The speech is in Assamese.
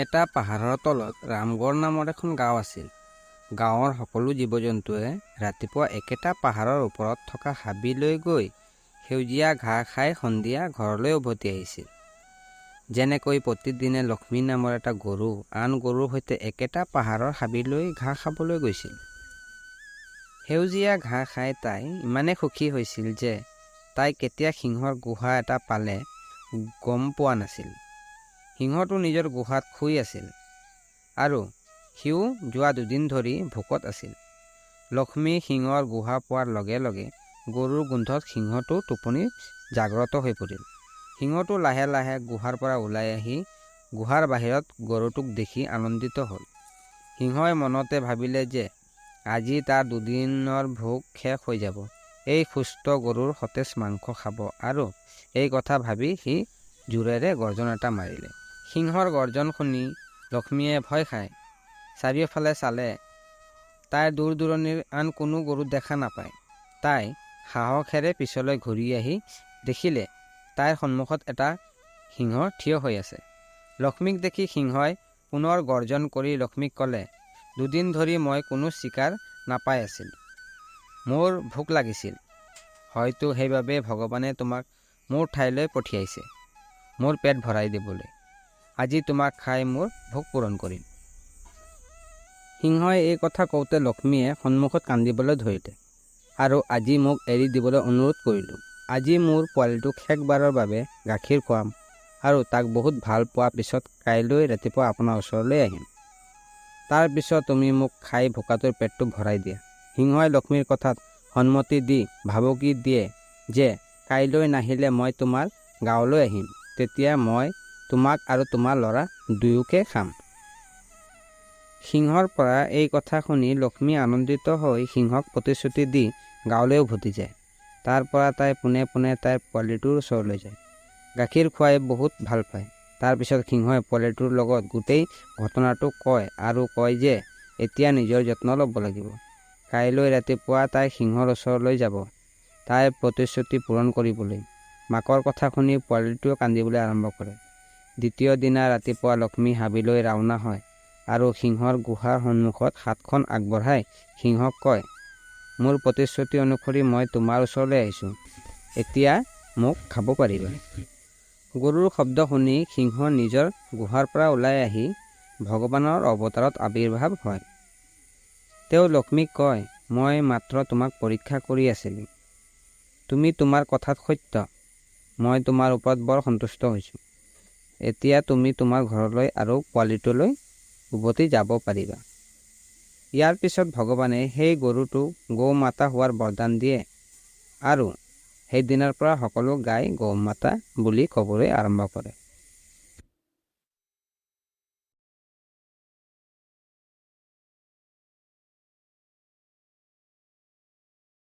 এটা পাহাৰৰ তলত ৰামগড় নামৰ এখন গাঁও আছিল। গাঁৱৰ সকলো জীৱ-জন্তুৱে ৰাতিপুৱা একেটা পাহাৰৰ ওপৰত থকা হাবিলৈ গৈ সেউজীয়া ঘাঁহ খাই সন্ধিয়া ঘৰলৈ উভতি আহিছিল। যেনেকৈ প্ৰতিদিনে লক্ষ্মী নামৰ এটা গৰু আন গৰুৰ সৈতে একেটা পাহাৰৰ হাবিলৈ ঘাঁহ খাবলৈ গৈছিল। সেউজীয়া ঘাঁহ খাই তাই ইমানেই সুখী হৈছিল যে তাই কেতিয়া সিংহৰ গুহা এটা পালে গম পোৱা নাছিল। সিংহটো নিজৰ গুহাত শুই আছিল আৰু সিও যোৱা 2 দিন ধৰি ভোকত আছিল। লক্ষ্মী সিংহৰ গুহা পোৱাৰ লগে লগে গৰুৰ গোন্ধত সিংহটো টোপনি জাগ্ৰত হৈ পৰিল। সিংহটো লাহে লাহে গুহাৰ পৰা ওলাই আহি গুহাৰ বাহিৰত গৰুটোক দেখি আনন্দিত হ'ল। সিংহই মনতে ভাবিলে যে আজি তাৰ 2 দিনৰ ভোক শেষ হৈ যাব। এই সুস্থ গৰুৰ সতেজ মাংস খাব আৰু এই কথা ভাবি সি জোৰেৰে গৰ্জন এটা মাৰিলে। সিংহৰ গৰ্জন শুনি লক্ষ্মীয়ে ভয় খায় চাৰিওফালে চালে। তাই দূৰ দূৰণিৰ আন কোনো গৰু দেখা নাপায়। তাই সাহসেৰে পিছলৈ ঘূৰি আহি দেখিলে তাইৰ সন্মুখত এটা সিংহ থিয় হৈ আছে। লক্ষ্মীক দেখি সিংহই পুনৰ গৰ্জন কৰি লক্ষ্মীক ক'লে, 2 দিন ধৰি মই কোনো চিকাৰ নাপাই আছিল। মোৰ ভোক লাগিছিল। হয়তো সেইবাবে ভগৱানে তোমাক মোৰ ঠাইলৈ পঠিয়াইছে মোৰ পেট ভৰাই দিবলৈ। আজি তোমাক খাই মোৰ ভোক পূৰণ কৰিম। সিংহই এই কথা কওঁতে লক্ষ্মীয়ে সন্মুখত কান্দিবলৈ ধৰিলে আৰু আজি মোক এৰি দিবলৈ অনুৰোধ কৰিলোঁ। আজি মোৰ পোৱালিটোক শেষবাৰৰ বাবে গাখীৰ খুৱাম আৰু তাক বহুত ভাল পোৱাৰ পিছত কাইলৈ ৰাতিপুৱা আপোনাৰ ওচৰলৈ আহিম। তাৰ পিছত তুমি মোক খাই ভোকাটোৰ পেটটো ভৰাই দিয়া। সিংহই লক্ষ্মীৰ কথাত সন্মতি দি ভাবুকি দিয়ে যে কাইলৈ নাহিলে মই তোমাৰ গাঁৱলৈ আহিম। তেতিয়া মই তোমাক আৰু তোমাৰ ল'ৰা দুয়োকে খাম। সিংহৰ পৰা এই কথা শুনি লক্ষ্মী আনন্দিত হৈ সিংহক প্ৰতিশ্ৰুতি দি গাঁৱলৈ উভতি যায়। তাৰ পৰা তাই পোনে পোনে তাইৰ পোৱালিটোৰ ওচৰলৈ যায়। গাখীৰ খুৱাই বহুত ভাল পায়। তাৰপিছত সিংহই পোৱালিটোৰ লগত গোটেই ঘটনাটো কয় আৰু কয় যে এতিয়া নিজৰ যত্ন ল'ব লাগিব। কাইলৈ ৰাতিপুৱা তাই সিংহৰ ওচৰলৈ যাব তাইৰ প্ৰতিশ্ৰুতি পূৰণ কৰিবলৈ। মাকৰ কথা শুনি পোৱালিটোৱে কান্দিবলৈ আৰম্ভ কৰে। দ্বিতীয় দিনা ৰাতিপুৱা লক্ষ্মী হাবিলৈ ৰাওনা হয় আৰু সিংহৰ গুহাৰ সন্মুখত হাতখন আগবঢ়াই সিংহক কয়, মোৰ প্ৰতিশ্ৰুতি অনুসৰি মই তোমাৰ ওচৰলৈ আহিছোঁ। এতিয়া মোক খাব পাৰিবা। গৰুৰ শব্দ শুনি সিংহ নিজৰ গুহাৰ পৰা ওলাই আহি ভগৱানৰ অৱতাৰত আৱিৰ্ভাৱ হয়। তেওঁ লক্ষ্মীক কয়, মই মাত্ৰ তোমাক পৰীক্ষা কৰি আছিলোঁ। তুমি তোমাৰ কথাত সত্য। মই তোমাৰ ওপৰত বৰ সন্তুষ্ট হৈছোঁ। এতিয়া তুমি তোমাৰ ঘৰলৈ আৰু পোৱালিটোলৈ উভতি যাব পাৰিবা। ইয়াৰ পিছত ভগৱানে সেই গৰুটো গৌ মাতা হোৱাৰ বৰদান দিয়ে আৰু সেইদিনাৰ পৰা সকলো গাই গৌ মাতা বুলি ক'বলৈ আৰম্ভ কৰে।